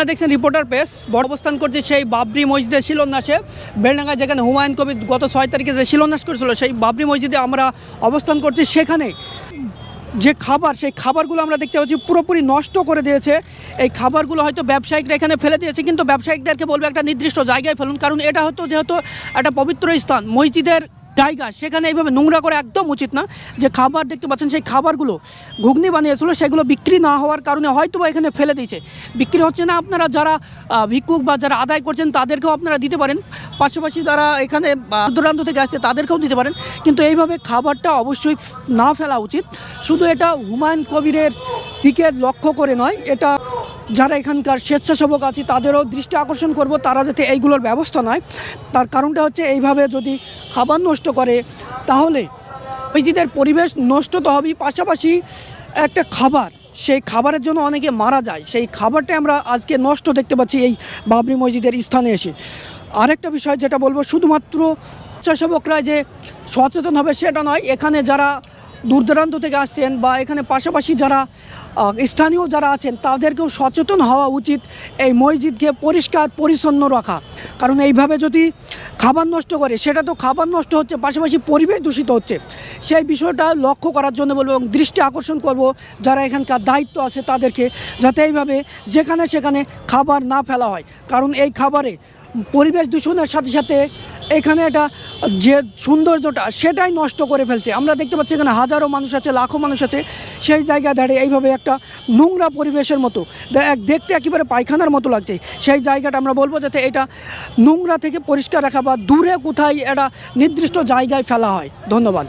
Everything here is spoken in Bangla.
আপনারা দেখছেন রিপোর্টার প্রেস অবস্থান করছে সেই বাবরি মসজিদের শিলান্যাসে বেলডাঙ্গা, যেখানে হুমায়ুন কবির গত 6 তারিখে যে শিলান্যাস করেছিল সেই বাবরি মসজিদে আমরা অবস্থান করছি। সেখানে যে খাবার, সেই খাবারগুলো আমরা দেখতে পাচ্ছি পুরোপুরি নষ্ট করে দিয়েছে। এই খাবারগুলো হয়তো ব্যবসায়িকরা এখানে ফেলে দিয়েছে, কিন্তু ব্যবসায়িকদেরকে বলবে একটা নির্দিষ্ট জায়গায় ফেলুন, কারণ এটা হয়তো যেহেতু একটা পবিত্র স্থান, মসজিদের জায়গা, সেখানে এইভাবে নোংরা করে একদম উচিত না। যে খাবার দেখতে পাচ্ছেন সেই খাবারগুলো ঘুগনি বানিয়েছিল, সেগুলো বিক্রি না হওয়ার কারণে হয়তো বা এখানে ফেলে দিয়েছে, বিক্রি হচ্ছে না। আপনারা যারা ভিক্ষুক বা যারা আদায় করছেন তাদেরকেও আপনারা দিতে পারেন, পাশাপাশি যারা এখানে দূরান্ত থেকে আসছে তাদেরকেও দিতে পারেন, কিন্তু এইভাবে খাবারটা অবশ্যই না ফেলা উচিত। শুধু এটা হুমায়ুন কবিরের দিকে লক্ষ্য করে নয়, এটা যারা এখানকার স্বেচ্ছাসেবক আছে তাদেরও দৃষ্টি আকর্ষণ করব, তারা যাতে এইগুলোর ব্যবস্থা নেয়। তার কারণটা হচ্ছে এইভাবে যদি খাবার নষ্ট করে তাহলে মসজিদের পরিবেশ নষ্ট তো হবেই, পাশাপাশি একটা খাবার, সেই খাবারের জন্য অনেকে মারা যায়, সেই খাবারটা আমরা আজকে নষ্ট দেখতে পাচ্ছি এই বাবরি মসজিদের স্থানে এসে। আরেকটা বিষয় যেটা বলবো, শুধুমাত্র স্বেচ্ছাসেবকরা যে সচেতন হবে সেটা নয়, এখানে যারা দূর দূরান্ত থেকে আসছেন বা এখানে পাশাপাশি যারা স্থানীয় যারা আছেন তাদেরকেও সচেতন হওয়া উচিত এই মসজিদকে পরিষ্কার পরিচ্ছন্ন রাখা। কারণ এইভাবে যদি খাবার নষ্ট করে, সেটা তো খাবার নষ্ট হচ্ছে, পাশাপাশি পরিবেশ দূষিত হচ্ছে। সেই বিষয়টা লক্ষ্য করার জন্য বলবো এবং দৃষ্টি আকর্ষণ করব যারা এখানকার দায়িত্ব আছে তাদেরকে, যাতে এইভাবে যেখানে সেখানে খাবার না ফেলা হয়। কারণ এই খাবারে পরিবেশ দূষণের সাথে সাথে এখানে এটা যে সৌন্দর্যটা সেটাই নষ্ট করে ফেলছে। আমরা দেখতে পাচ্ছি এখানে হাজারো মানুষ আছে, লাখো মানুষ আছে, সেই জায়গায় দাঁড়িয়ে এইভাবে একটা নোংরা পরিবেশের মতো দেখতে একেবারে পায়খানার মতো লাগছে। সেই জায়গাটা আমরা বলবো যাতে এটা নোংরা থেকে পরিষ্কার রাখা বা দূরে কোথায় একটা নির্দিষ্ট জায়গায় ফেলা হয়। ধন্যবাদ।